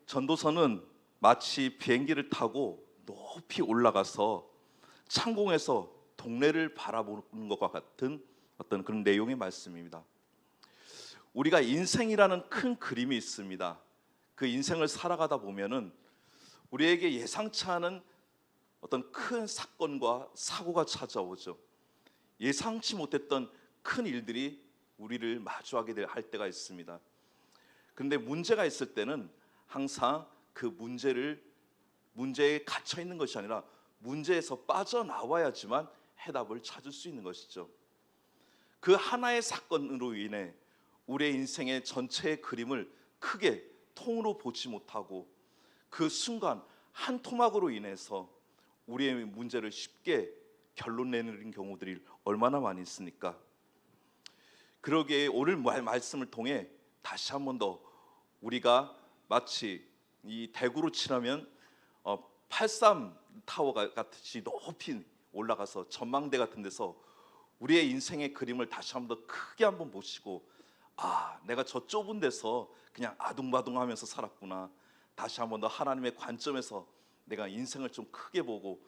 전도서는 마치 비행기를 타고 높이 올라가서 창공에서 동네를 바라보는 것과 같은 어떤 그런 내용의 말씀입니다. 우리가 인생이라는 큰 그림이 있습니다. 그 인생을 살아가다 보면은 우리에게 예상치 않은 어떤 큰 사건과 사고가 찾아오죠. 예상치 못했던 큰 일들이 우리를 마주하게 할 때가 있습니다. 그런데 문제가 있을 때는 항상 그 문제에 갇혀 있는 것이 아니라 문제에서 빠져나와야지만 해답을 찾을 수 있는 것이죠. 그 하나의 사건으로 인해 우리의 인생의 전체의 그림을 크게 통으로 보지 못하고 그 순간 한 토막으로 인해서 우리의 문제를 쉽게 결론 내는 경우들이 얼마나 많이 있습니까? 그러기에 오늘 말씀을 통해 다시 한 번 더 우리가 마치 이 대구로 치라면 83 타워 같이 높이 올라가서 전망대 같은 데서 우리의 인생의 그림을 다시 한 번 더 크게 한번 보시고, 내가 저 좁은 데서 그냥 아둥바둥하면서 살았구나. 다시 한 번 더 하나님의 관점에서 내가 인생을 좀 크게 보고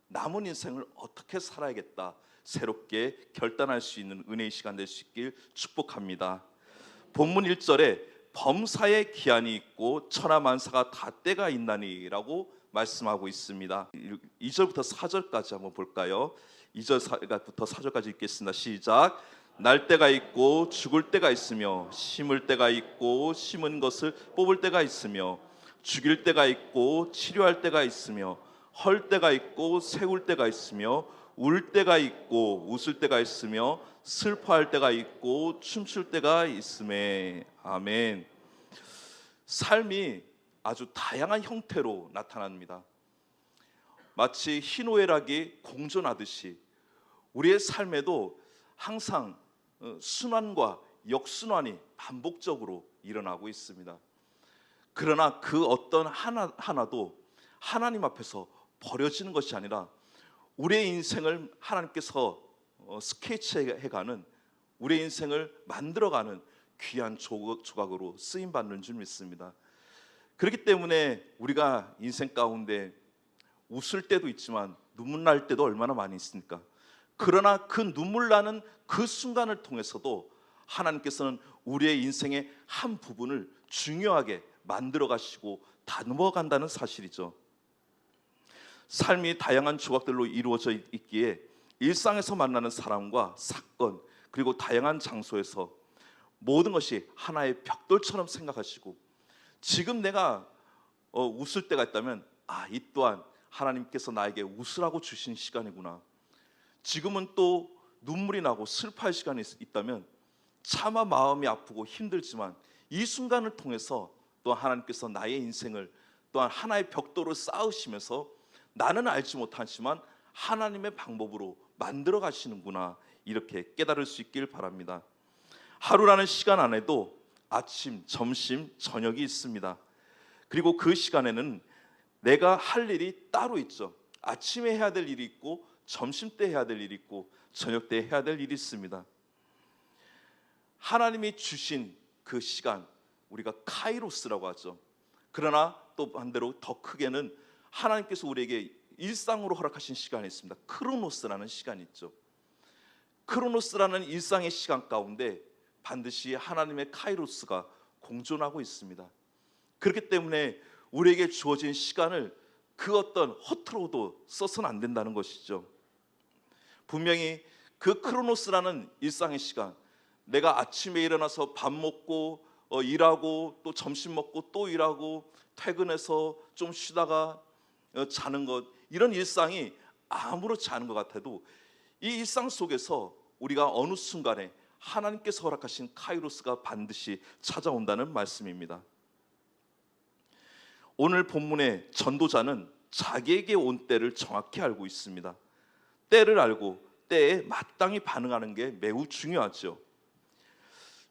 남은 인생을 어떻게 살아야겠다, 새롭게 결단할 수 있는 은혜의 시간 될 수 있길 축복합니다. 본문 1절에 범사에 기한이 있고 천하만사가 다 때가 있나니라고 말씀하고 있습니다. 2절부터 4절까지 한번 볼까요? 2절부터 4절까지 읽겠습니다. 시작. 날 때가 있고 죽을 때가 있으며 심을 때가 있고 심은 것을 뽑을 때가 있으며 죽일 때가 있고 치료할 때가 있으며 헐 때가 있고 세울 때가 있으며 울 때가 있고 웃을 때가 있으며 슬퍼할 때가 있고 춤출 때가 있음에. 아멘. 삶이 아주 다양한 형태로 나타납니다. 마치 희노애락이 공존하듯이 우리의 삶에도 항상 순환과 역순환이 반복적으로 일어나고 있습니다. 그러나 그 어떤 하나도 하나님 앞에서 버려지는 것이 아니라 우리의 인생을 하나님께서 스케치해가는, 우리의 인생을 만들어가는 귀한 조각으로 쓰임받는 줄 믿습니다. 그렇기 때문에 우리가 인생 가운데 웃을 때도 있지만 눈물 날 때도 얼마나 많이 있습니까? 그러나 그 눈물 나는 그 순간을 통해서도 하나님께서는 우리의 인생의 한 부분을 중요하게 만들어 가시고 다듬어 간다는 사실이죠. 삶이 다양한 조각들로 이루어져 있기에 일상에서 만나는 사람과 사건, 그리고 다양한 장소에서 모든 것이 하나의 벽돌처럼 생각하시고, 지금 내가 웃을 때가 있다면 이 또한 하나님께서 나에게 웃으라고 주신 시간이구나. 지금은 또 눈물이 나고 슬퍼할 시간이 있다면 차마 마음이 아프고 힘들지만 이 순간을 통해서 또 하나님께서 나의 인생을 또한 하나의 벽돌을 쌓으시면서 나는 알지 못하지만 하나님의 방법으로 만들어 가시는구나, 이렇게 깨달을 수 있길 바랍니다. 하루라는 시간 안에도 아침, 점심, 저녁이 있습니다. 그리고 그 시간에는 내가 할 일이 따로 있죠. 아침에 해야 될 일이 있고 점심 때 해야 될 일이 있고 저녁 때 해야 될 일이 있습니다. 하나님이 주신 그 시간, 우리가 카이로스라고 하죠. 그러나 또 반대로 더 크게는 하나님께서 우리에게 일상으로 허락하신 시간이 있습니다. 크로노스라는 시간이 있죠. 크로노스라는 일상의 시간 가운데 반드시 하나님의 카이로스가 공존하고 있습니다. 그렇기 때문에 우리에게 주어진 시간을 그 어떤 허투루도 써서는 안 된다는 것이죠. 분명히 그 크로노스라는 일상의 시간, 내가 아침에 일어나서 밥 먹고 일하고 또 점심 먹고 또 일하고 퇴근해서 좀 쉬다가 자는 것, 이런 일상이 아무렇지 않은 것 같아도 이 일상 속에서 우리가 어느 순간에 하나님께서 허락하신 카이로스가 반드시 찾아온다는 말씀입니다. 오늘 본문의 전도자는 자기에게 온 때를 정확히 알고 있습니다. 때를 알고 때에 마땅히 반응하는 게 매우 중요하죠.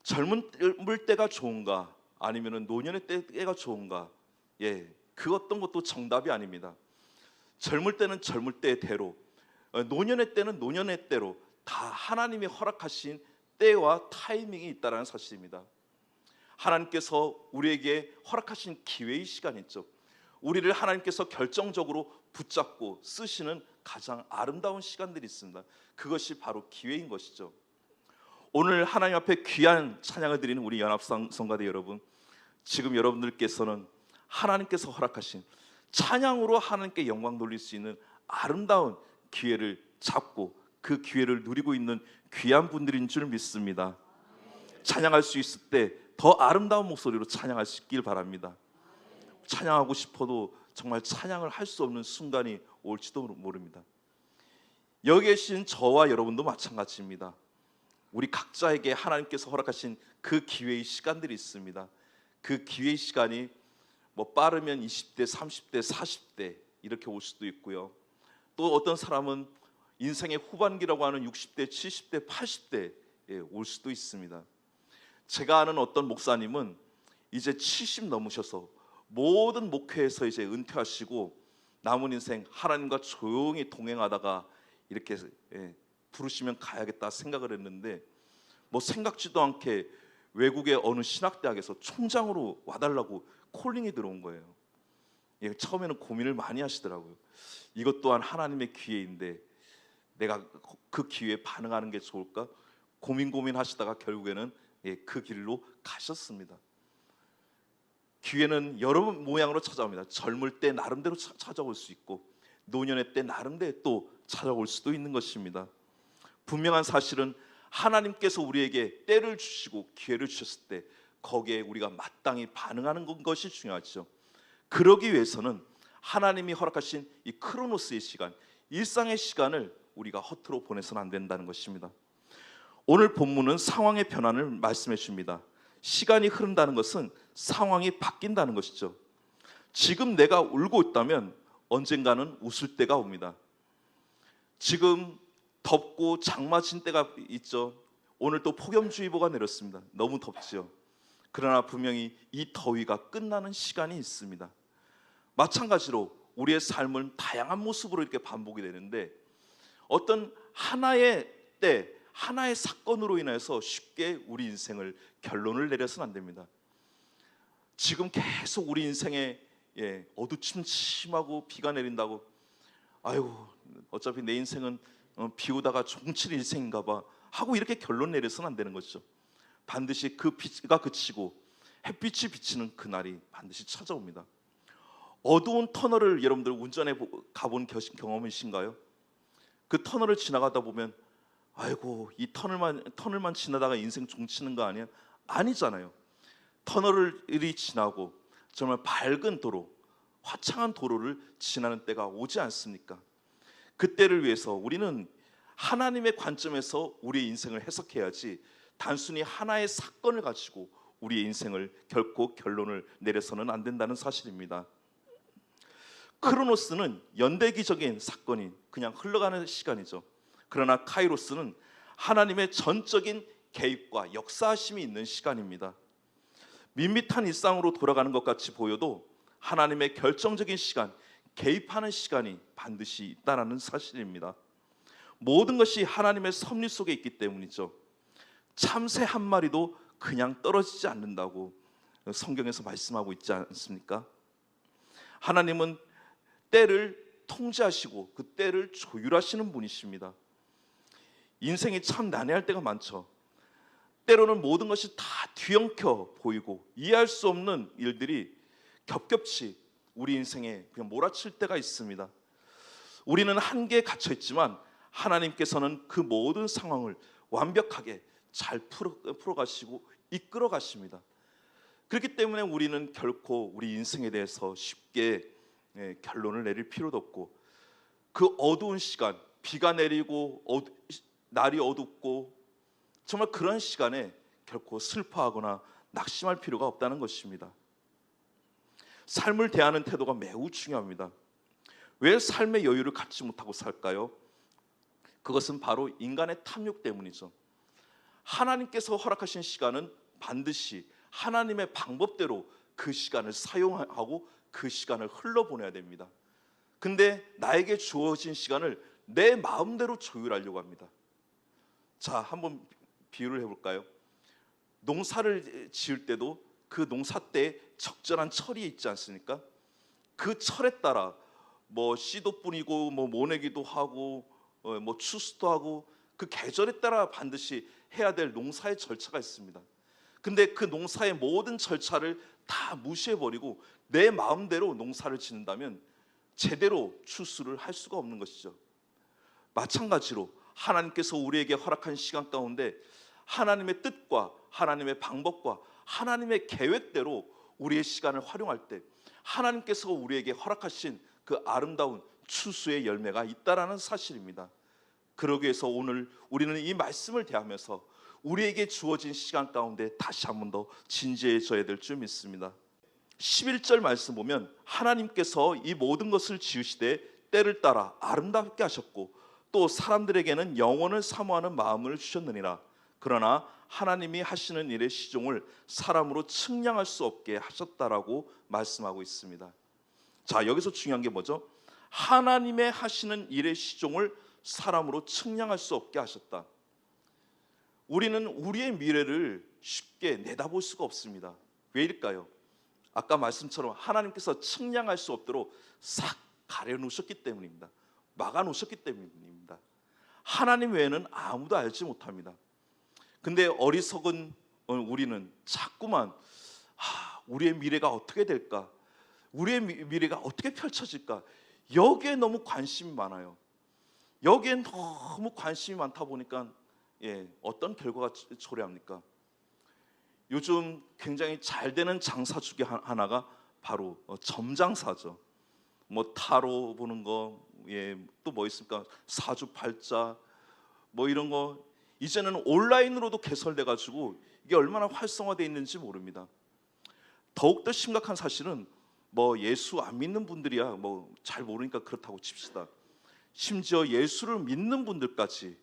젊을 때가 좋은가 아니면 노년의 때가 좋은가, 그 어떤 것도 정답이 아닙니다. 젊을 때는 젊을 때의 대로, 노년의 때는 노년의 때로 다 하나님이 허락하신 때와 타이밍이 있다는 사실입니다. 하나님께서 우리에게 허락하신 기회의 시간 있죠. 우리를 하나님께서 결정적으로 붙잡고 쓰시는 가장 아름다운 시간들이 있습니다. 그것이 바로 기회인 것이죠. 오늘 하나님 앞에 귀한 찬양을 드리는 우리 연합성가대 여러분, 지금 여러분들께서는 하나님께서 허락하신 찬양으로 하나님께 영광 돌릴 수 있는 아름다운 기회를 잡고 그 기회를 누리고 있는 귀한 분들인 줄 믿습니다. 찬양할 수 있을 때 더 아름다운 목소리로 찬양할 수 있길 바랍니다. 찬양하고 싶어도 정말 찬양을 할 수 없는 순간이 올지도 모릅니다. 여기 계신 저와 여러분도 마찬가지입니다. 우리 각자에게 하나님께서 허락하신 그 기회의 시간들이 있습니다. 그 기회의 시간이 뭐 빠르면 20대, 30대, 40대 이렇게 올 수도 있고요. 또 어떤 사람은 인생의 후반기라고 하는 60대, 70대, 80대에 올 수도 있습니다. 제가 아는 어떤 목사님은 이제 70 넘으셔서 모든 목회에서 이제 은퇴하시고 남은 인생 하나님과 조용히 동행하다가 이렇게 부르시면 가야겠다 생각을 했는데 뭐 생각지도 않게 외국의 어느 신학대학에서 총장으로 와달라고 콜링이 들어온 거예요. 처음에는 고민을 많이 하시더라고요. 이것 또한 하나님의 기회인데 내가 그 기회에 반응하는 게 좋을까? 고민하시다가 결국에는 그 길로 가셨습니다. 기회는 여러 모양으로 찾아옵니다. 젊을 때 나름대로 찾아올 수 있고 노년의 때 나름대로 또 찾아올 수도 있는 것입니다. 분명한 사실은 하나님께서 우리에게 때를 주시고 기회를 주셨을 때 거기에 우리가 마땅히 반응하는 것이 중요하죠. 그러기 위해서는 하나님이 허락하신 이 크로노스의 시간, 일상의 시간을 우리가 허투루 보내서는 안 된다는 것입니다. 오늘 본문은 상황의 변화를 말씀해 줍니다. 시간이 흐른다는 것은 상황이 바뀐다는 것이죠. 지금 내가 울고 있다면 언젠가는 웃을 때가 옵니다. 지금 덥고 장마진 때가 있죠. 오늘 또 폭염주의보가 내렸습니다. 너무 덥죠. 그러나 분명히 이 더위가 끝나는 시간이 있습니다. 마찬가지로 우리의 삶은 다양한 모습으로 이렇게 반복이 되는데 어떤 하나의 때, 하나의 사건으로 인해서 쉽게 우리 인생을 결론을 내려서는 안 됩니다. 지금 계속 우리 인생에 어두침침하고 비가 내린다고 아유 어차피 내 인생은 비 오다가 종칠 인생인가 봐 하고 이렇게 결론 내려서는 안 되는 것이죠. 반드시 그 비가 그치고 햇빛이 비치는 그날이 반드시 찾아옵니다. 어두운 터널을 여러분들 운전해 가본 경험이신가요? 그 터널을 지나가다 보면 아이고 이 터널만 지나다가 인생 종치는 거 아니야? 아니잖아요. 터널이 지나고 정말 밝은 도로, 화창한 도로를 지나는 때가 오지 않습니까? 그때를 위해서 우리는 하나님의 관점에서 우리의 인생을 해석해야지 단순히 하나의 사건을 가지고 우리의 인생을 결코 결론을 내려서는 안 된다는 사실입니다. 크로노스는 연대기적인 사건이 그냥 흘러가는 시간이죠. 그러나 카이로스는 하나님의 전적인 개입과 역사하심이 있는 시간입니다. 밋밋한 일상으로 돌아가는 것 같이 보여도 하나님의 결정적인 시간, 개입하는 시간이 반드시 있다는 사실입니다. 모든 것이 하나님의 섭리 속에 있기 때문이죠. 참새 한 마리도 그냥 떨어지지 않는다고 성경에서 말씀하고 있지 않습니까? 하나님은 때를 통제하시고 그 때를 조율하시는 분이십니다. 인생이 참 난해할 때가 많죠. 때로는 모든 것이 다 뒤엉켜 보이고 이해할 수 없는 일들이 겹겹이 우리 인생에 그냥 몰아칠 때가 있습니다. 우리는 한계에 갇혀 있지만 하나님께서는 그 모든 상황을 완벽하게 잘 풀어가시고 이끌어 가십니다. 그렇기 때문에 우리는 결코 우리 인생에 대해서 쉽게 결론을 내릴 필요도 없고 그 어두운 시간, 비가 내리고 날이 어둡고 정말 그런 시간에 결코 슬퍼하거나 낙심할 필요가 없다는 것입니다. 삶을 대하는 태도가 매우 중요합니다. 왜 삶의 여유를 갖지 못하고 살까요? 그것은 바로 인간의 탐욕 때문이죠. 하나님께서 허락하신 시간은 반드시 하나님의 방법대로 그 시간을 사용하고 그 시간을 흘러보내야 됩니다. 근데 나에게 주어진 시간을 내 마음대로 조율하려고 합니다. 자, 한번 비유를 해볼까요? 농사를 지을 때도 그 농사 때 적절한 철이 있지 않습니까? 그 철에 따라 뭐 씨도 뿌리고 뭐 모내기도 하고 뭐 추수도 하고 그 계절에 따라 반드시 해야 될 농사의 절차가 있습니다. 근데 그 농사의 모든 절차를 다 무시해버리고 내 마음대로 농사를 짓는다면 제대로 추수를 할 수가 없는 것이죠. 마찬가지로 하나님께서 우리에게 허락한 시간 가운데 하나님의 뜻과 하나님의 방법과 하나님의 계획대로 우리의 시간을 활용할 때 하나님께서 우리에게 허락하신 그 아름다운 추수의 열매가 있다라는 사실입니다. 그러기 위해서 오늘 우리는 이 말씀을 대하면서 우리에게 주어진 시간 가운데 다시 한 번 더 진지해져야 될 줄 믿습니다. 11절 말씀 보면 하나님께서 이 모든 것을 지으시되 때를 따라 아름답게 하셨고 또 사람들에게는 영원을 사모하는 마음을 주셨느니라. 그러나 하나님이 하시는 일의 시종을 사람으로 측량할 수 없게 하셨다라고 말씀하고 있습니다. 자, 여기서 중요한 게 뭐죠? 하나님의 하시는 일의 시종을 사람으로 측량할 수 없게 하셨다. 우리는 우리의 미래를 쉽게 내다볼 수가 없습니다. 왜일까요? 아까 말씀처럼 하나님께서 측량할 수 없도록 싹 가려놓으셨기 때문입니다. 막아놓으셨기 때문입니다. 하나님 외에는 아무도 알지 못합니다. 근데 어리석은 우리는 자꾸만 우리의 미래가 어떻게 될까? 우리의 미래가 어떻게 펼쳐질까? 여기에 너무 관심이 많아요. 여기에 너무 관심이 많다 보니까 어떤 결과가 초래합니까? 요즘 굉장히 잘 되는 장사 중에 하나가 바로 점장사죠. 뭐 타로 보는 거, 또 뭐 있습니까? 사주팔자, 뭐 이런 거 이제는 온라인으로도 개설돼 가지고 이게 얼마나 활성화되어 있는지 모릅니다. 더욱더 심각한 사실은 뭐 예수 안 믿는 분들이야 뭐 잘 모르니까 그렇다고 칩시다. 심지어 예수를 믿는 분들까지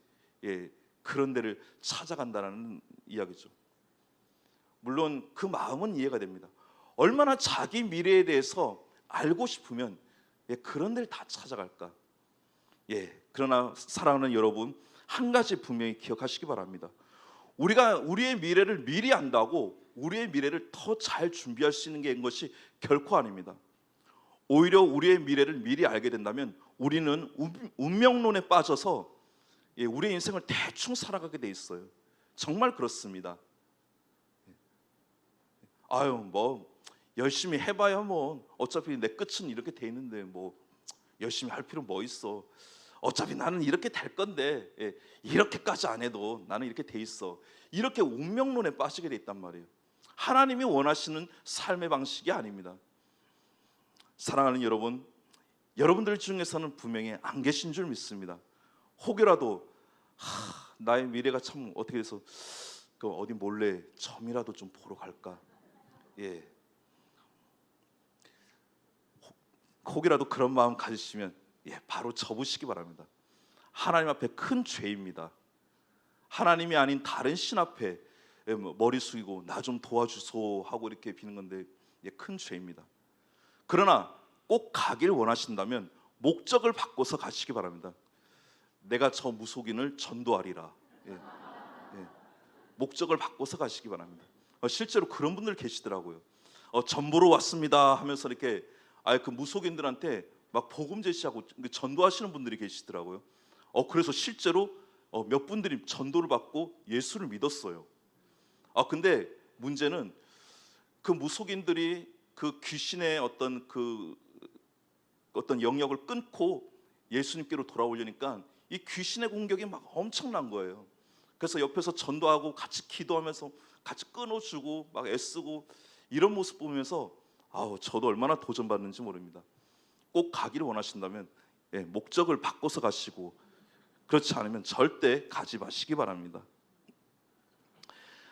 그런 데를 찾아간다는 이야기죠. 물론 그 마음은 이해가 됩니다. 얼마나 자기 미래에 대해서 알고 싶으면 그런 데를 다 찾아갈까? 그러나 사랑하는 여러분, 한 가지 분명히 기억하시기 바랍니다. 우리가 우리의 미래를 미리 안다고 우리의 미래를 더 잘 준비할 수 있는 것이 결코 아닙니다. 오히려 우리의 미래를 미리 알게 된다면 우리는 운명론에 빠져서 우리의 인생을 대충 살아가게 돼 있어요. 정말 그렇습니다. 뭐 열심히 해봐야 뭐 어차피 내 끝은 이렇게 돼 있는데 뭐 열심히 할 필요 뭐 있어. 어차피 나는 이렇게 될 건데 이렇게까지 안 해도 나는 이렇게 돼 있어. 이렇게 운명론에 빠지게 돼 있단 말이에요. 하나님이 원하시는 삶의 방식이 아닙니다. 사랑하는 여러분, 여러분들 중에서는 분명히 안 계신 줄 믿습니다. 혹여라도 나의 미래가 참 어떻게 돼서 어디 몰래 점이라도 좀 보러 갈까? 혹이라도 그런 마음 가지시면 바로 접으시기 바랍니다. 하나님 앞에 큰 죄입니다. 하나님이 아닌 다른 신 앞에 머리 숙이고 나 좀 도와주소 하고 이렇게 비는 건데 큰 죄입니다. 그러나 꼭 가길 원하신다면 목적을 바꿔서 가시기 바랍니다. 내가 저 무속인을 전도하리라. 목적을 바꿔서 가시기 바랍니다. 실제로 그런 분들 계시더라고요. 전보로 왔습니다 하면서 이렇게 그 무속인들한테 막 복음 제시하고 전도하시는 분들이 계시더라고요. 그래서 실제로 몇 분들이 전도를 받고 예수를 믿었어요. 근데 문제는 그 무속인들이 그 귀신의 어떤 영역을 끊고 예수님께로 돌아오려니까 이 귀신의 공격이 막 엄청난 거예요. 그래서 옆에서 전도하고 같이 기도하면서 같이 끊어주고 막 애쓰고 이런 모습 보면서 저도 얼마나 도전받는지 모릅니다. 꼭 가기를 원하신다면 목적을 바꿔서 가시고 그렇지 않으면 절대 가지 마시기 바랍니다.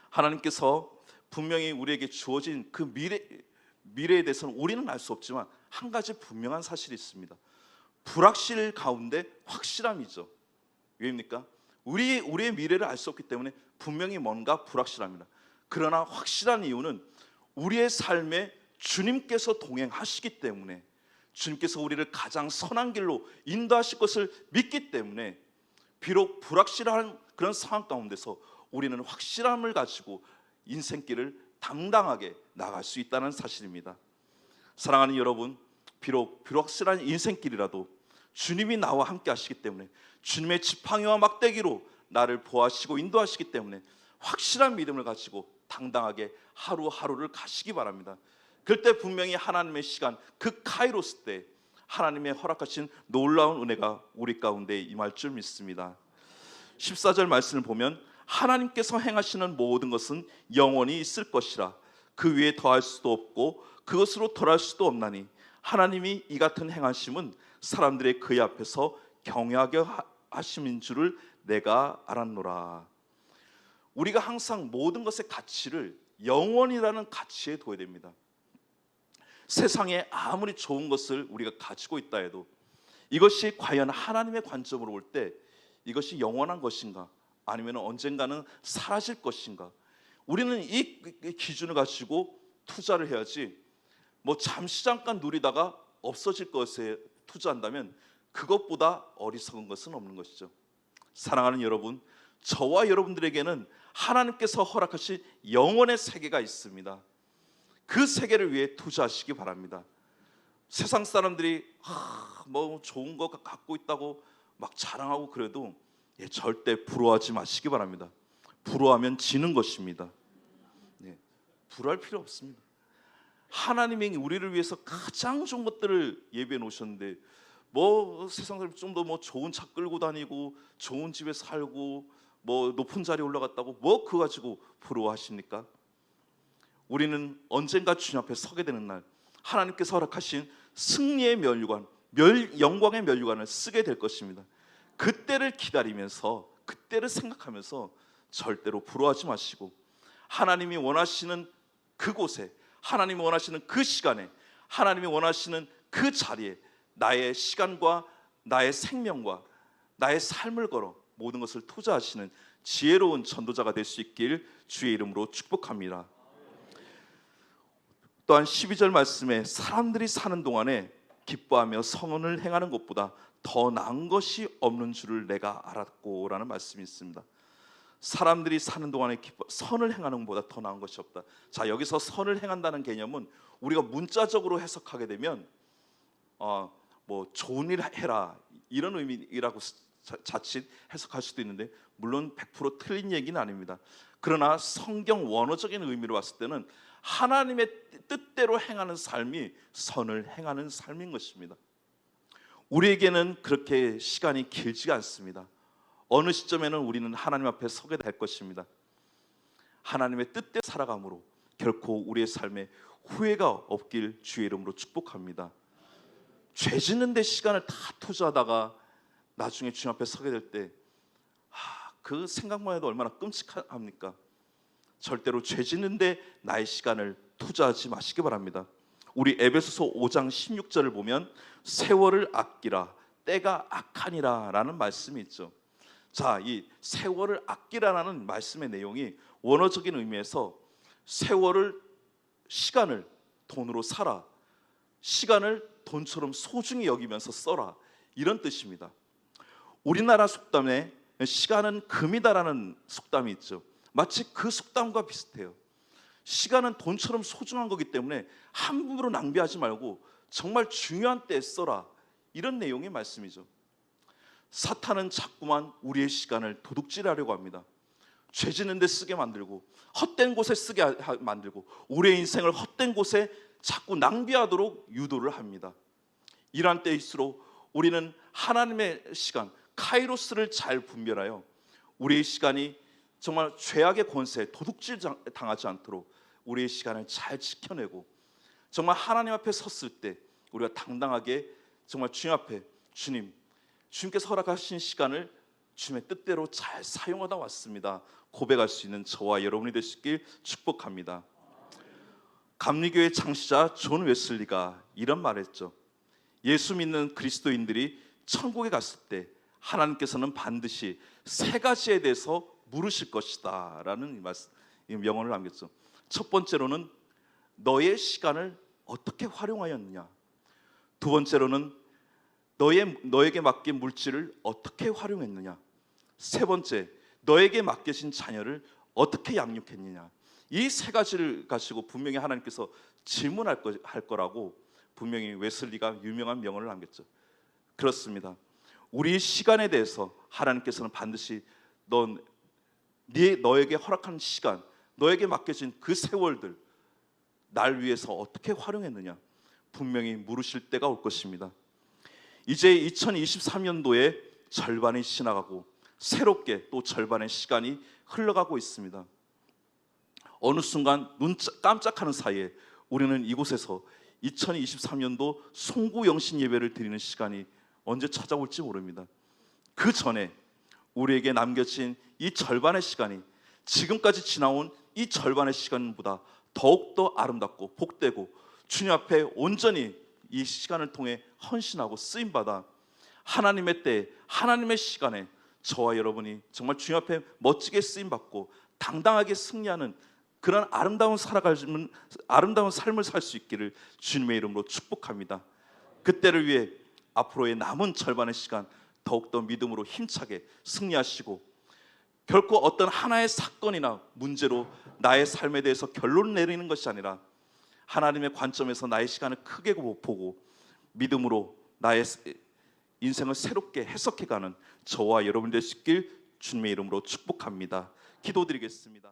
하나님께서 분명히 우리에게 주어진 그 미래에 대해서는 우리는 알 수 없지만 한 가지 분명한 사실이 있습니다. 불확실 가운데 확실함이죠. 왜입니까? 우리의 미래를 알 수 없기 때문에 분명히 뭔가 불확실합니다. 그러나 확실한 이유는 우리의 삶에 주님께서 동행하시기 때문에, 주님께서 우리를 가장 선한 길로 인도하실 것을 믿기 때문에 비록 불확실한 그런 상황 가운데서 우리는 확실함을 가지고 인생길을 당당하게 나갈 수 있다는 사실입니다. 사랑하는 여러분, 비록 불확실한 인생길이라도 주님이 나와 함께 하시기 때문에, 주님의 지팡이와 막대기로 나를 보호하시고 인도하시기 때문에 확실한 믿음을 가지고 당당하게 하루하루를 가시기 바랍니다. 그때 분명히 하나님의 시간, 그 카이로스 때 하나님의 허락하신 놀라운 은혜가 우리 가운데 임할 줄 믿습니다. 14절 말씀을 보면 하나님께서 행하시는 모든 것은 영원히 있을 것이라 그 위에 더할 수도 없고 그것으로 덜할 수도 없나니 하나님이 이 같은 행하심은 사람들의 그의 앞에서 경외하게 하심인 줄을 내가 알았노라. 우리가 항상 모든 것의 가치를 영원이라는 가치에 둬야 됩니다. 세상에 아무리 좋은 것을 우리가 가지고 있다 해도 이것이 과연 하나님의 관점으로 볼 때 이것이 영원한 것인가, 아니면 언젠가는 사라질 것인가, 우리는 이 기준을 가지고 투자를 해야지, 뭐 잠시 잠깐 누리다가 없어질 것에 투자한다면 그것보다 어리석은 것은 없는 것이죠. 사랑하는 여러분, 저와 여러분들에게는 하나님께서 허락하신 영원의 세계가 있습니다. 그 세계를 위해 투자하시기 바랍니다. 세상 사람들이 뭐 좋은 거 갖고 있다고 막 자랑하고 그래도 절대 부러워하지 마시기 바랍니다. 부러워하면 지는 것입니다. 부러워할 필요 없습니다. 하나님이 우리를 위해서 가장 좋은 것들을 예비해 놓으셨는데, 뭐 세상 사람들 좀 더 뭐 좋은 차 끌고 다니고 좋은 집에 살고 뭐 높은 자리에 올라갔다고 뭐 그거 가지고 부러워하십니까? 우리는 언젠가 주님 앞에 서게 되는 날 하나님께서 허락하신 승리의 면류관, 영광의 면류관을 쓰게 될 것입니다. 그때를 기다리면서, 그때를 생각하면서 절대로 부러워하지 마시고, 하나님이 원하시는 그곳에, 하나님이 원하시는 그 시간에, 하나님이 원하시는 그 자리에 나의 시간과 나의 생명과 나의 삶을 걸어 모든 것을 투자하시는 지혜로운 전도자가 될 수 있길 주의 이름으로 축복합니다. 또한 12절 말씀에 사람들이 사는 동안에 기뻐하며 선을 행하는 것보다 더 나은 것이 없는 줄을 내가 알았고 라는 말씀이 있습니다. 사람들이 사는 동안에 선을 행하는 것보다 더 나은 것이 없다. 자, 여기서 선을 행한다는 개념은 우리가 문자적으로 해석하게 되면 뭐 좋은 일 해라 이런 의미라고 자칫 해석할 수도 있는데, 물론 100% 틀린 얘기는 아닙니다. 그러나 성경 원어적인 의미로 봤을 때는 하나님의 뜻대로 행하는 삶이 선을 행하는 삶인 것입니다. 우리에게는 그렇게 시간이 길지 않습니다. 어느 시점에는 우리는 하나님 앞에 서게 될 것입니다. 하나님의 뜻대로 살아감으로 결코 우리의 삶에 후회가 없길 주의 이름으로 축복합니다. 죄 짓는 데 시간을 다 투자하다가 나중에 주님 앞에 서게 될 때 그 생각만 해도 얼마나 끔찍합니까? 절대로 죄 짓는데 나의 시간을 투자하지 마시기 바랍니다. 우리 에베소서 5장 16절을 보면 세월을 아끼라 때가 악하니라 라는 말씀이 있죠. 자, 이 세월을 아끼라라는 말씀의 내용이 원어적인 의미에서 세월을, 시간을 돈으로 사라, 시간을 돈처럼 소중히 여기면서 써라, 이런 뜻입니다. 우리나라 속담에 시간은 금이다라는 속담이 있죠. 마치 그 속담과 비슷해요. 시간은 돈처럼 소중한 거기 때문에 함부로 낭비하지 말고 정말 중요한 때에 써라, 이런 내용의 말씀이죠. 사탄은 자꾸만 우리의 시간을 도둑질하려고 합니다. 죄 짓는 데 쓰게 만들고 헛된 곳에 쓰게 만들고 우리의 인생을 헛된 곳에 자꾸 낭비하도록 유도를 합니다. 이러한 때일수록 우리는 하나님의 시간, 카이로스를 잘 분별하여 우리의 시간이 정말 죄악의 권세에 도둑질 당하지 않도록 우리의 시간을 잘 지켜내고, 정말 하나님 앞에 섰을 때 우리가 당당하게 정말 주님 앞에 주님께서 허락하신 시간을 주님의 뜻대로 잘 사용하다 왔습니다 고백할 수 있는 저와 여러분이 되시길 축복합니다. 감리교의 창시자 존 웨슬리가 이런 말을 했죠. 예수 믿는 그리스도인들이 천국에 갔을 때 하나님께서는 반드시 세 가지에 대해서 물으실 것이다 라는 명언을 남겼죠. 첫 번째로는 너의 시간을 어떻게 활용하였느냐, 두 번째로는 너에게 맡긴 물질을 어떻게 활용했느냐, 세 번째 너에게 맡겨진 자녀를 어떻게 양육했느냐. 이 세 가지를 가지고 분명히 하나님께서 질문할 할 거라고 분명히 웨슬리가 유명한 명언을 남겼죠. 그렇습니다. 우리 시간에 대해서 하나님께서는 반드시 너에게 허락한 시간, 너에게 맡겨진 그 세월들 날 위해서 어떻게 활용했느냐 분명히 물으실 때가 올 것입니다. 이제 2023년도에 절반이 지나가고 새롭게 또 절반의 시간이 흘러가고 있습니다. 어느 순간 눈 깜짝하는 사이에 우리는 이곳에서 2023년도 송구영신 예배를 드리는 시간이 언제 찾아올지 모릅니다. 그 전에 우리에게 남겨진 이 절반의 시간이 지금까지 지나온 이 절반의 시간보다 더욱더 아름답고 복되고 주님 앞에 온전히 이 시간을 통해 헌신하고 쓰임받아 하나님의 때에 하나님의 시간에 저와 여러분이 정말 주님 앞에 멋지게 쓰임받고 당당하게 승리하는 그런 아름다운 삶을 살 수 있기를 주님의 이름으로 축복합니다. 그때를 위해 앞으로의 남은 절반의 시간 더욱더 믿음으로 힘차게 승리하시고 결코 어떤 하나의 사건이나 문제로 나의 삶에 대해서 결론을 내리는 것이 아니라 하나님의 관점에서 나의 시간을 크게 보고 믿음으로 나의 인생을 새롭게 해석해가는 저와 여러분 되시길 주님의 이름으로 축복합니다. 기도드리겠습니다.